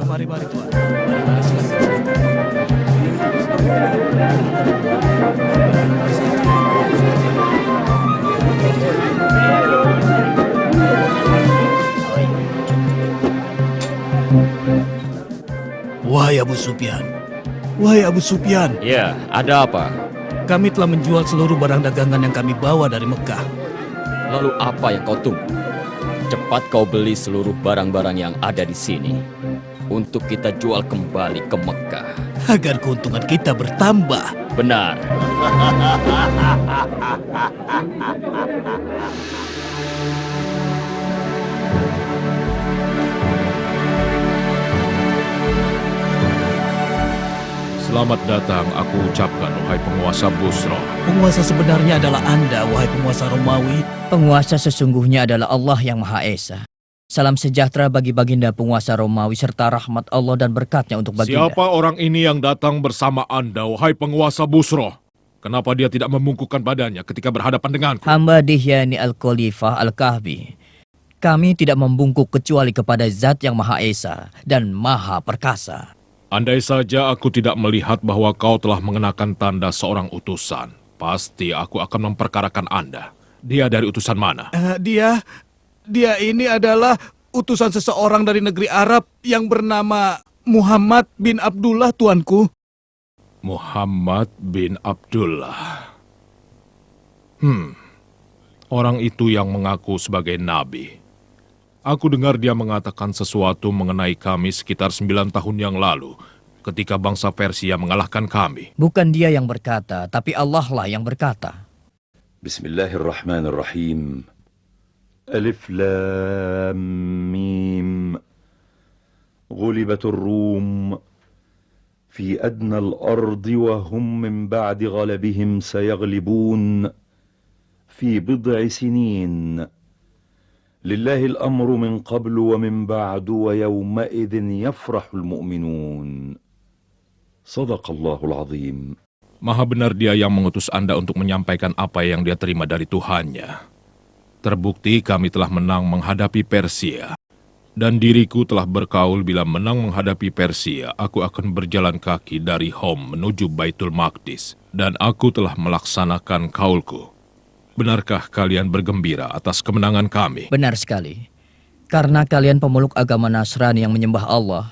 Mari Tuan. Mari silakan. Wahai Abu Sufyan. Wahai Abu Sufyan. Ya, ada apa? Kami telah menjual seluruh barang dagangan yang kami bawa dari Mekah. Lalu apa yang kau tunggu? Cepat kau beli seluruh barang-barang yang ada di sini untuk kita jual kembali ke Mekah. Agar keuntungan kita bertambah. Benar. Selamat datang, aku ucapkan, wahai penguasa Busra. Penguasa sebenarnya adalah Anda, wahai penguasa Romawi. Penguasa sesungguhnya adalah Allah yang Maha Esa. Salam sejahtera bagi baginda penguasa Romawi serta rahmat Allah dan berkatnya untuk baginda. Siapa orang ini yang datang bersama Anda, wahai penguasa Busra? Kenapa dia tidak membungkukkan badannya ketika berhadapan denganku? Hamba Dihyani Al-Khalifah Al-Kahfi. Kami tidak membungkuk kecuali kepada Zat yang Maha Esa dan Maha Perkasa. Andai saja aku tidak melihat bahwa kau telah mengenakan tanda seorang utusan, pasti aku akan memperkarakan Anda. Dia dari utusan mana? Dia ini adalah utusan seseorang dari negeri Arab yang bernama Muhammad bin Abdullah, tuanku. Muhammad bin Abdullah. Orang itu yang mengaku sebagai nabi. Aku dengar dia mengatakan sesuatu mengenai kami sekitar 9 tahun yang lalu, ketika bangsa Persia mengalahkan kami. Bukan dia yang berkata, tapi Allah lah yang berkata. Bismillahirrahmanirrahim. Alif Lam Mim. Ghulibatur Rum. Fi adna al-ardi wa hum min ba'di ghalabihim sayaglibun. Fi bid'i sinin. لله الأمر من قبل ومن بعد ويومئذ يفرح المؤمنون صدق الله العظيم. Maha benar dia yang mengutus Anda untuk menyampaikan apa yang dia terima dari Tuhannya. Terbukti kami telah menang menghadapi Persia. Dan diriku telah berkaul bila menang menghadapi Persia, aku akan berjalan kaki dari Hom menuju Baitul Maqdis. Dan aku telah melaksanakan kaulku. Benarkah kalian bergembira atas kemenangan kami? Benar sekali. Karena kalian pemeluk agama Nasrani yang menyembah Allah,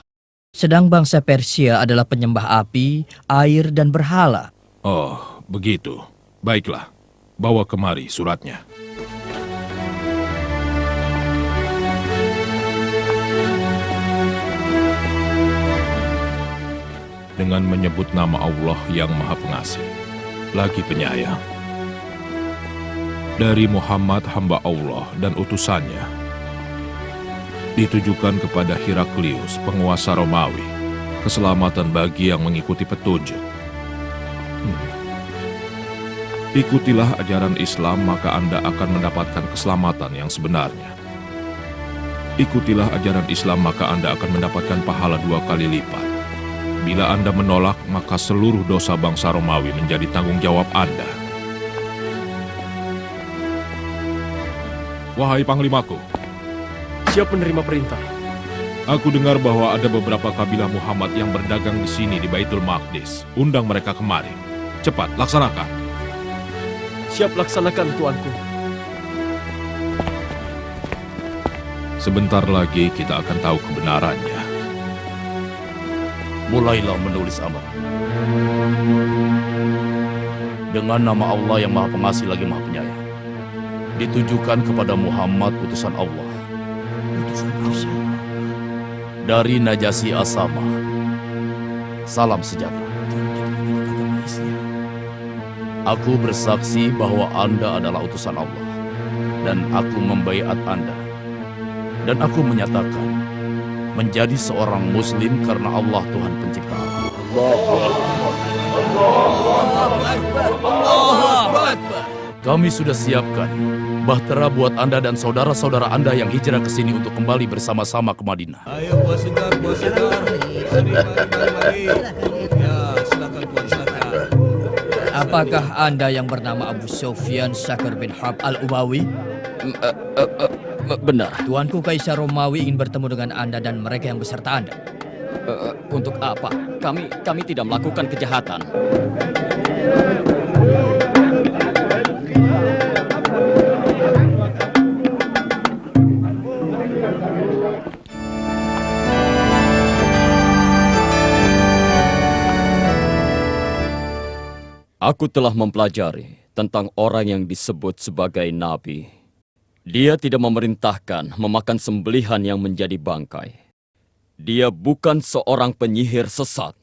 sedang bangsa Persia adalah penyembah api, air, dan berhala. Oh, begitu. Baiklah, bawa kemari suratnya. Dengan menyebut nama Allah yang Maha Pengasih, lagi penyayang. Dari Muhammad hamba Allah dan utusannya, ditujukan kepada Heraklius, penguasa Romawi, keselamatan bagi yang mengikuti petunjuk. Ikutilah ajaran Islam, maka Anda akan mendapatkan keselamatan yang sebenarnya. Ikutilah ajaran Islam, maka Anda akan mendapatkan pahala 2 kali lipat. Bila Anda menolak, maka seluruh dosa bangsa Romawi menjadi tanggung jawab Anda. Wahai Panglimaku, siap menerima perintah. Aku dengar bahwa ada beberapa kabilah Muhammad yang berdagang di sini di Baitul Maqdis. Undang mereka kemari. Cepat, laksanakan. Siap laksanakan, tuanku. Sebentar lagi kita akan tahu kebenarannya. Mulailah menulis amar. Dengan nama Allah yang Maha Pengasih lagi Maha Penyayang. Ditujukan kepada Muhammad utusan Allah. Dari Najasyi As-Samah. Salam sejahtera. Aku bersaksi bahwa Anda adalah utusan Allah. Dan aku membaiat Anda. Dan aku menyatakan menjadi seorang Muslim karena Allah Tuhan Pencipta aku. Kami sudah siapkan bahtera buat Anda dan saudara-saudara Anda yang hijrah ke sini untuk kembali bersama-sama ke Madinah. Ayo buah segar. Mari. Ya, silakan tuan, silakan. Apakah Anda yang bernama Abu Sufyan Syakir bin Harb Al-Umawi? Benar. Tuanku Kaisar Romawi ingin bertemu dengan Anda dan mereka yang beserta Anda. Untuk apa? Kami tidak melakukan kejahatan. Aku telah mempelajari tentang orang yang disebut sebagai nabi. Dia tidak memerintahkan memakan sembelihan yang menjadi bangkai. Dia bukan seorang penyihir sesat.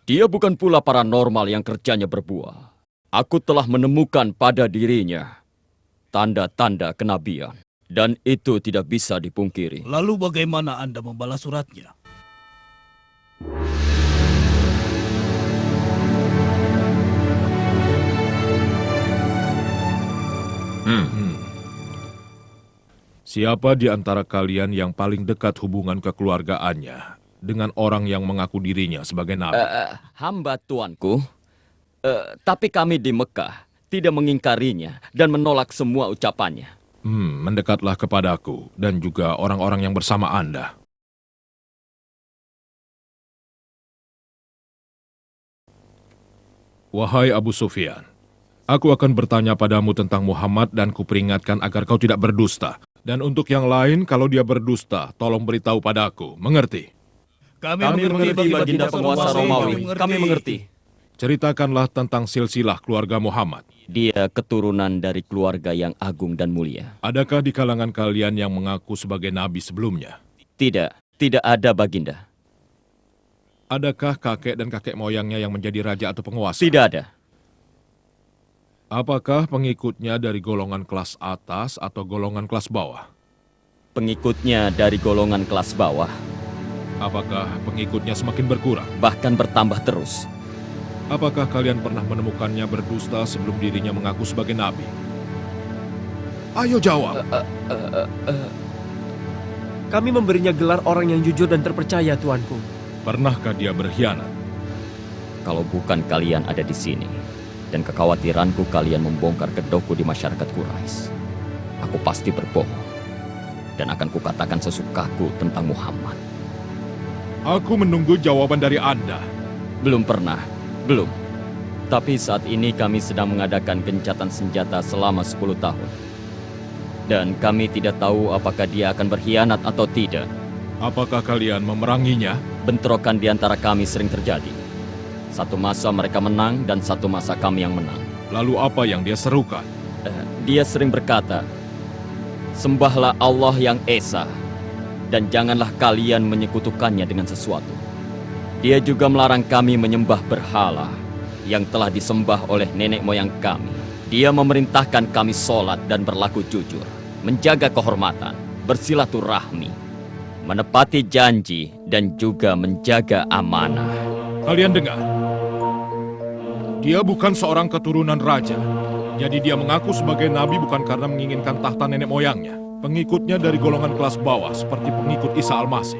Dia bukan pula paranormal yang kerjanya berbuah. Aku telah menemukan pada dirinya tanda-tanda kenabian. Dan itu tidak bisa dipungkiri. Lalu bagaimana Anda membalas suratnya? Siapa di antara kalian yang paling dekat hubungan kekeluargaannya dengan orang yang mengaku dirinya sebagai nabi? Hamba tuanku, tapi kami di Mekah tidak mengingkarinya dan menolak semua ucapannya. Mendekatlah kepadaku dan juga orang-orang yang bersama Anda. Wahai Abu Sufyan, aku akan bertanya padamu tentang Muhammad dan kuperingatkan agar kau tidak berdusta. Dan untuk yang lain, kalau dia berdusta, tolong beritahu padaku. Mengerti? Kami mengerti, Baginda penguasa Romawi. Kami mengerti. Ceritakanlah tentang silsilah keluarga Muhammad. Dia keturunan dari keluarga yang agung dan mulia. Adakah di kalangan kalian yang mengaku sebagai nabi sebelumnya? Tidak ada, Baginda. Adakah kakek dan kakek moyangnya yang menjadi raja atau penguasa? Tidak ada. Apakah pengikutnya dari golongan kelas atas atau golongan kelas bawah? Pengikutnya dari golongan kelas bawah. Apakah pengikutnya semakin berkurang? Bahkan bertambah terus. Apakah kalian pernah menemukannya berdusta sebelum dirinya mengaku sebagai nabi? Ayo jawab. Kami memberinya gelar orang yang jujur dan terpercaya, tuanku. Pernahkah dia berkhianat? Kalau bukan kalian ada di sini, dan kekhawatiranku kalian membongkar kedokku di masyarakat Quraisy, aku pasti berbohong. Dan akan kukatakan sesukaku tentang Muhammad. Aku menunggu jawaban dari Anda. Belum pernah. Belum. Tapi saat ini kami sedang mengadakan gencatan senjata selama 10 tahun. Dan kami tidak tahu apakah dia akan berkhianat atau tidak. Apakah kalian memeranginya? Bentrokan di antara kami sering terjadi. Satu masa mereka menang dan satu masa kami yang menang. Lalu apa yang dia serukan? Dia sering berkata, "Sembahlah Allah yang Esa, dan janganlah kalian menyekutukannya dengan sesuatu." Dia juga melarang kami menyembah berhala yang telah disembah oleh nenek moyang kami. Dia memerintahkan kami sholat dan berlaku jujur, menjaga kehormatan, bersilaturahmi, menepati janji, dan juga menjaga amanah. Kalian dengar? Dia bukan seorang keturunan raja. Jadi dia mengaku sebagai nabi bukan karena menginginkan tahta nenek moyangnya. Pengikutnya dari golongan kelas bawah seperti pengikut Isa Al-Masih.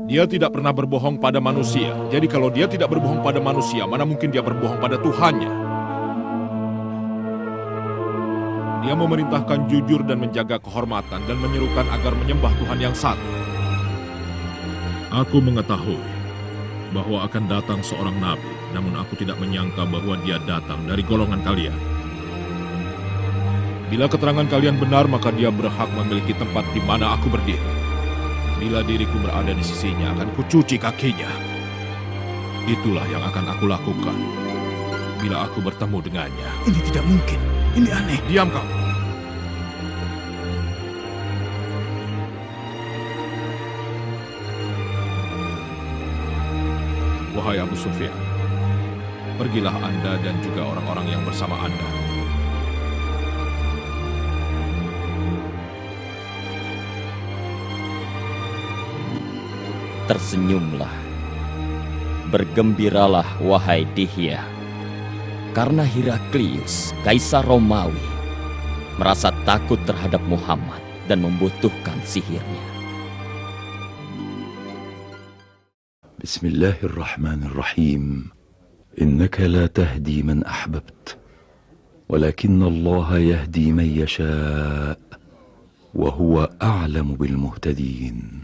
Dia tidak pernah berbohong pada manusia. Jadi kalau dia tidak berbohong pada manusia, mana mungkin dia berbohong pada Tuhannya? Dia memerintahkan jujur dan menjaga kehormatan dan menyerukan agar menyembah Tuhan yang satu. Aku mengetahui bahwa akan datang seorang nabi, namun aku tidak menyangka bahwa dia datang dari golongan kalian. Bila keterangan kalian benar, maka dia berhak memiliki tempat di mana aku berdiri. Bila diriku berada di sisinya, akan kucuci kakinya. Itulah yang akan aku lakukan bila aku bertemu dengannya. Ini tidak mungkin. Ini aneh. Diam kau. Wahai Abu Sufyan, pergilah Anda dan juga orang-orang yang bersama Anda. Tersenyumlah. Bergembiralah, wahai Dihya. Karena Heraklius, Kaisar Romawi, merasa takut terhadap Muhammad dan membutuhkan sihirnya. بسم الله الرحمن الرحيم إنك لا تهدي من أحببت ولكن الله يهدي من يشاء وهو أعلم بالمهتدين.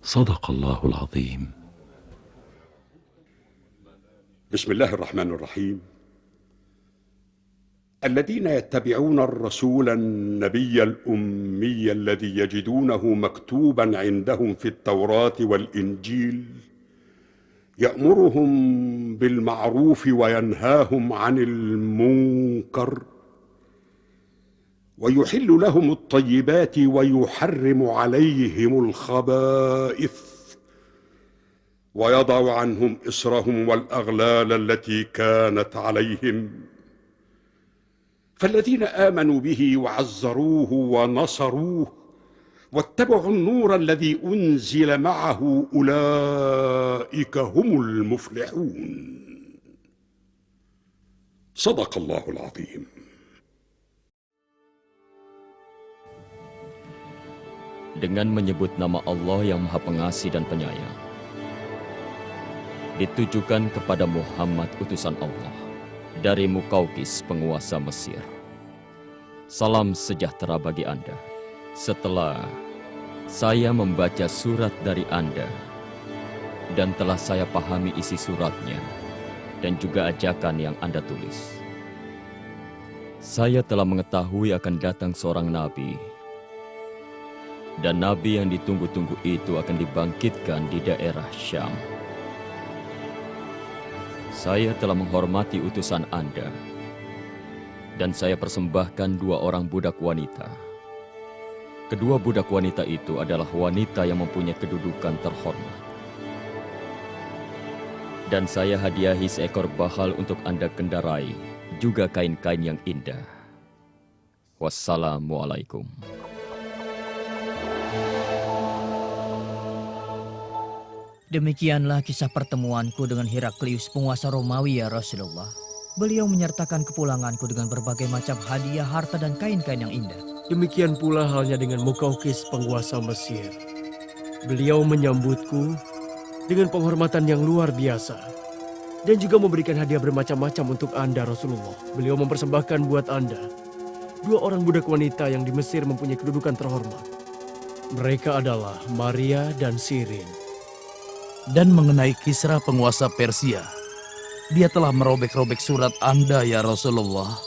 صدق الله العظيم. بسم الله الرحمن الرحيم. الذين يتبعون الرسول النبي الأمي الذي يجدونه مكتوبا عندهم في التوراة والإنجيل يأمرهم بالمعروف وينهاهم عن المنكر ويحل لهم الطيبات ويحرم عليهم الخبائث ويضع عنهم إصرهم والأغلال التي كانت عليهم، فالذين آمنوا به وعزروه ونصروه واتبعوا النور الذي أنزل معه أولئك هم المفلحون. صدق الله العظيم. Dengan menyebut nama Allah yang Maha Pengasih dan Penyayang, ditujukan kepada Muhammad utusan Allah dari Mukaukis penguasa Mesir. Salam sejahtera bagi Anda. Setelah saya membaca surat dari Anda dan telah saya pahami isi suratnya dan juga ajakan yang Anda tulis, saya telah mengetahui akan datang seorang nabi, dan nabi yang ditunggu-tunggu itu akan dibangkitkan di daerah Syam. Saya telah menghormati utusan Anda, dan saya persembahkan 2 orang budak wanita. Kedua budak wanita itu adalah wanita yang mempunyai kedudukan terhormat. Dan saya hadiahi seekor bahal untuk Anda kendarai, juga kain-kain yang indah. Wassalamualaikum. Demikianlah kisah pertemuanku dengan Heraklius, penguasa Romawi, ya Rasulullah. Beliau menyertakan kepulanganku dengan berbagai macam hadiah, harta, dan kain-kain yang indah. Demikian pula halnya dengan Mukaukis, penguasa Mesir. Beliau menyambutku dengan penghormatan yang luar biasa dan juga memberikan hadiah bermacam-macam untuk Anda, Rasulullah. Beliau mempersembahkan buat Anda 2 orang budak wanita yang di Mesir mempunyai kedudukan terhormat. Mereka adalah Maria dan Sirin. Dan mengenai Kisra penguasa Persia, dia telah merobek-robek surat Anda, ya Rasulullah.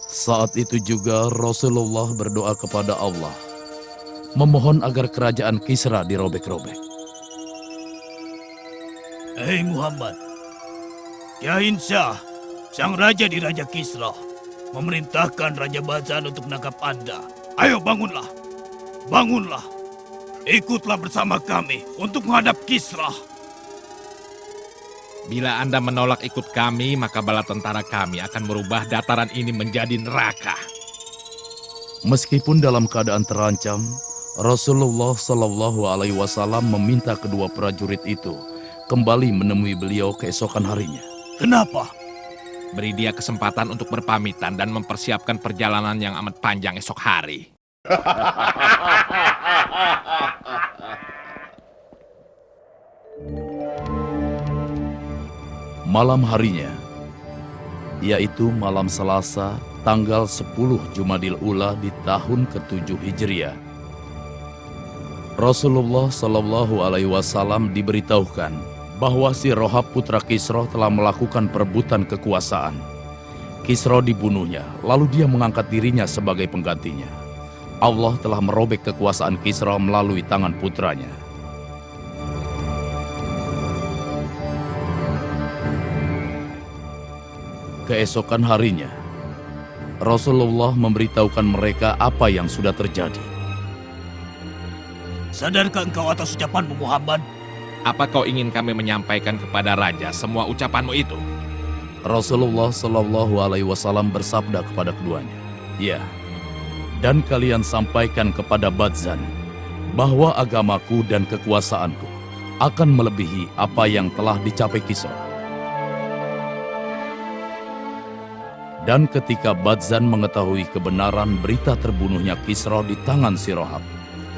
Saat itu juga Rasulullah berdoa kepada Allah, memohon agar kerajaan Kisra dirobek-robek. Hei Muhammad, Yahin Shah, sang raja di Raja Kisra, memerintahkan Raja Bazan untuk menangkap Anda. Ayo bangunlah, bangunlah. Ikutlah bersama kami untuk menghadap Kisra. Bila Anda menolak ikut kami, maka bala tentara kami akan merubah dataran ini menjadi neraka. Meskipun dalam keadaan terancam, Rasulullah Shallallahu Alaihi Wasallam meminta kedua prajurit itu kembali menemui beliau keesokan harinya. Kenapa? Beri dia kesempatan untuk berpamitan dan mempersiapkan perjalanan yang amat panjang esok hari. Malam harinya, yaitu malam Selasa, tanggal 10 Jumadil Ula di tahun ke-7 Hijriah, Rasulullah Shallallahu Alaihi Wasallam diberitahukan bahwa si Rohab putra Kisra telah melakukan perebutan kekuasaan. Kisra dibunuhnya, lalu dia mengangkat dirinya sebagai penggantinya. Allah telah merobek kekuasaan Kisra melalui tangan putranya. Keesokan harinya, Rasulullah memberitahukan mereka apa yang sudah terjadi. Sadarkah engkau atas ucapanmu, Muhammad? Apa kau ingin kami menyampaikan kepada raja semua ucapanmu itu? Rasulullah Shallallahu Alaihi Wasallam bersabda kepada keduanya, "Ya, dan kalian sampaikan kepada Badzan bahwa agamaku dan kekuasaanku akan melebihi apa yang telah dicapai Kisra." Dan ketika Badzan mengetahui kebenaran berita terbunuhnya Kisra di tangan si Rohab,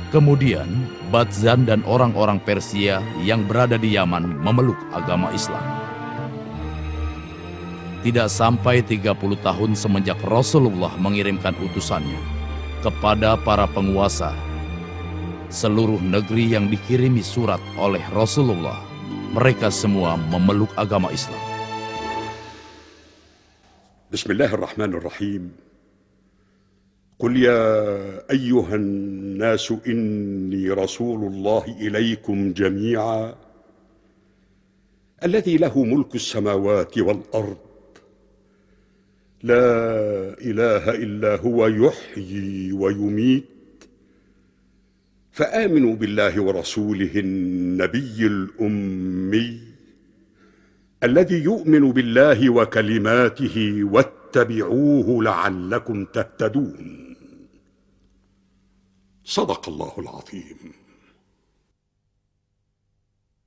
kemudian Badzan dan orang-orang Persia yang berada di Yaman memeluk agama Islam. Tidak sampai 30 tahun semenjak Rasulullah mengirimkan utusannya kepada para penguasa, seluruh negeri yang dikirimi surat oleh Rasulullah, mereka semua memeluk agama Islam. Bismillahirrahmanirrahim. Qul ya ayyuhan nasu inni rasulullah ilaikum jami'a alladhi lahu mulku as-samawati wal ard la ilaha illa huwa yuhyi wa yumit فآمنوا بالله ورسوله النبي الأمي الذي يؤمن بالله وكلماته واتبعوه لعلكم تهتدون صدق الله العظيم.